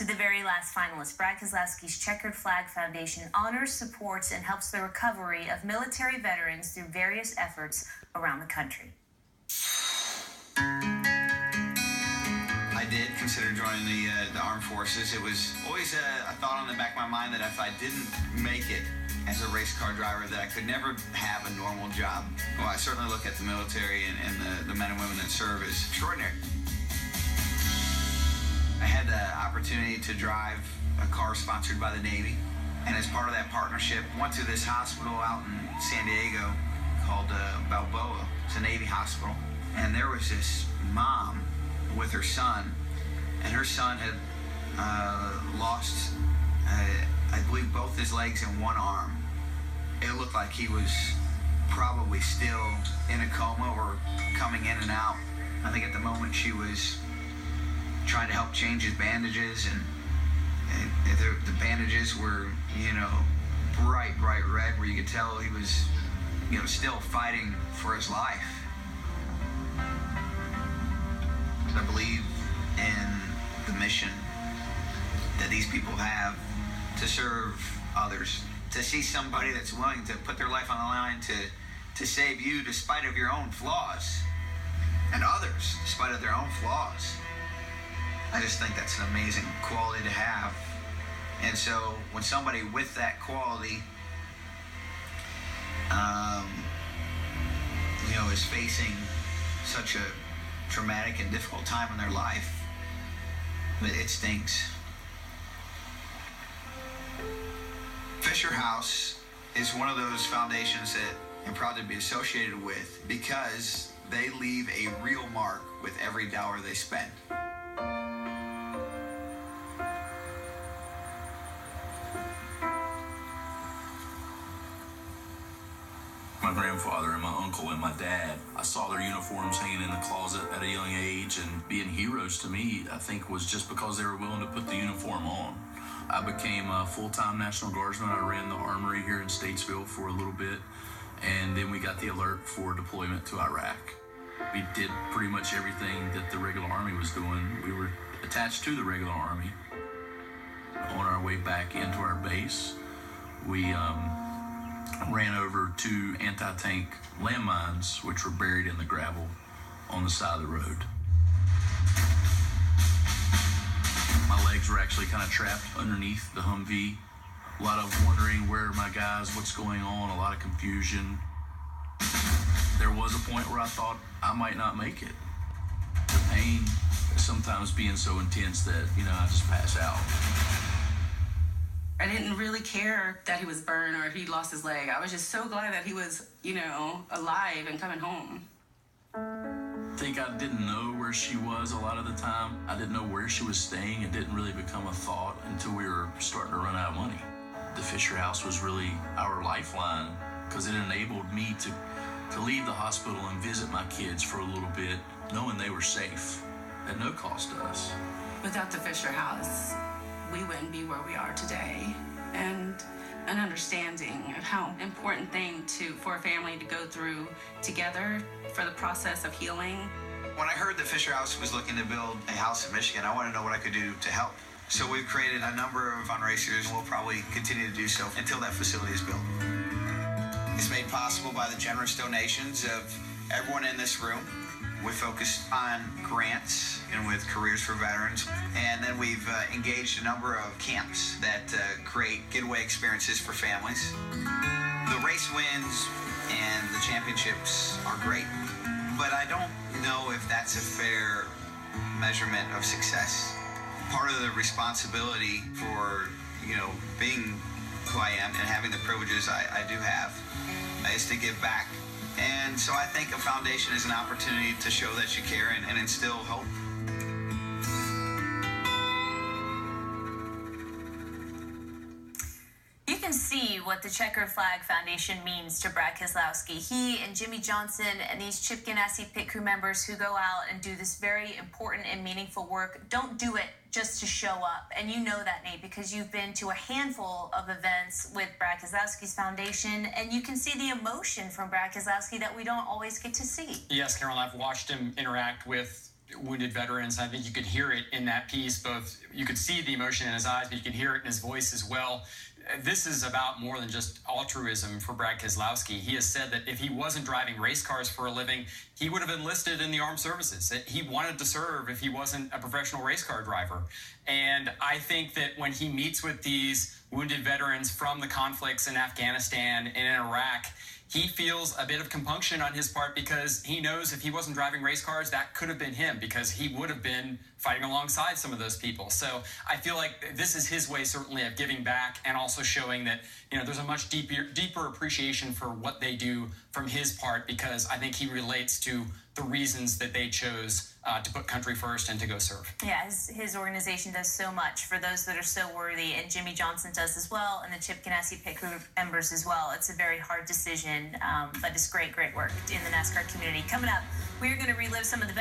To the very last finalist, Brad Keselowski's Checkered Flag Foundation honors, supports, and helps the recovery of military veterans through various efforts around the country. I did consider joining the armed forces. It was always a thought on the back of my mind that if I didn't make it as a race car driver, that I could never have a normal job. Well, I certainly look at the military and the men and women that serve as extraordinary. I had the opportunity to drive a car sponsored by the Navy, and as part of that partnership, went to this hospital out in San Diego called Balboa. It's a Navy hospital, and there was this mom with her son, and her son had lost, I believe, both his legs and one arm. It looked like he was probably still in a coma or coming in and out. I think at the moment she was trying to help change his bandages, and the bandages were, bright red, where you could tell he was, still fighting for his life. I believe in the mission that these people have to serve others. To see somebody that's willing to put their life on the line to save you despite of your own flaws, and others despite of their own flaws. I just think that's an amazing quality to have. And so when somebody with that quality, is facing such a traumatic and difficult time in their life, it stings. Fisher House is one of those foundations that I'm proud to be associated with because they leave a real mark with every dollar they spend. My grandfather and my uncle and my dad, I saw their uniforms hanging in the closet at a young age, and being heroes to me, I think, was just because they were willing to put the uniform on. I became a full-time National Guardsman. I ran the armory here in Statesville for a little bit, and then we got the alert for deployment to Iraq. We did pretty much everything that the regular Army was doing. We were attached to the regular Army. On our way back into our base, we ran over 2 anti-tank landmines, which were buried in the gravel on the side of the road. My legs were actually kind of trapped underneath the Humvee. A lot of wondering, where are my guys, what's going on, a lot of confusion. There was a point where I thought I might not make it. The pain sometimes being so intense that, I just pass out. I didn't really care that he was burned or he lost his leg. I was just so glad that he was, alive and coming home. I think I didn't know where she was a lot of the time. I didn't know where she was staying. It didn't really become a thought until we were starting to run out of money. The Fisher House was really our lifeline because it enabled me to leave the hospital and visit my kids for a little bit, knowing they were safe at no cost to us. Without the Fisher House, we wouldn't be where we are today. And an understanding of how important thing for a family to go through together for the process of healing. When I heard that Fisher House was looking to build a house in Michigan, I wanted to know what I could do to help. So we've created a number of fundraisers, and we'll probably continue to do so until that facility is built. It's made possible by the generous donations of everyone in this room. We focus on grants and with Careers for Veterans. And then we've engaged a number of camps that create getaway experiences for families. The race wins and the championships are great, but I don't know if that's a fair measurement of success. Part of the responsibility for, being who I am and having the privileges I do have is to give back. And so I think a foundation is an opportunity to show that you care and instill hope. You can see what the Checkered Flag Foundation means to Brad Keselowski. He and Jimmy Johnson and these Chip Ganassi pit crew members who go out and do this very important and meaningful work don't do it just to show up. And you know that, Nate, because you've been to a handful of events with Brad Keselowski's foundation, and you can see the emotion from Brad Keselowski that we don't always get to see. Yes, Carol, I've watched him interact with wounded veterans. I think you could hear it in that piece. Both you could see the emotion in his eyes, but you could hear it in his voice as well. This is about more than just altruism for Brad Keselowski. He has said that if he wasn't driving race cars for a living, he would have enlisted in the armed services. He wanted to serve if he wasn't a professional race car driver. And I think that when he meets with these wounded veterans from the conflicts in Afghanistan and in Iraq, he feels a bit of compunction on his part because he knows if he wasn't driving race cars, that could have been him because he would have been fighting alongside some of those people. So I feel like this is his way certainly of giving back and also showing that, you know, there's a much deeper appreciation for what they do from his part, because I think he relates to the reasons that they chose to put country first and to go serve. Yeah, his organization does so much for those that are so worthy, and Jimmy Johnson does as well, and the Chip Ganassi pit crew members as well. It's a very hard decision, but it's great work in the NASCAR community. Coming up, we're going to relive some of the best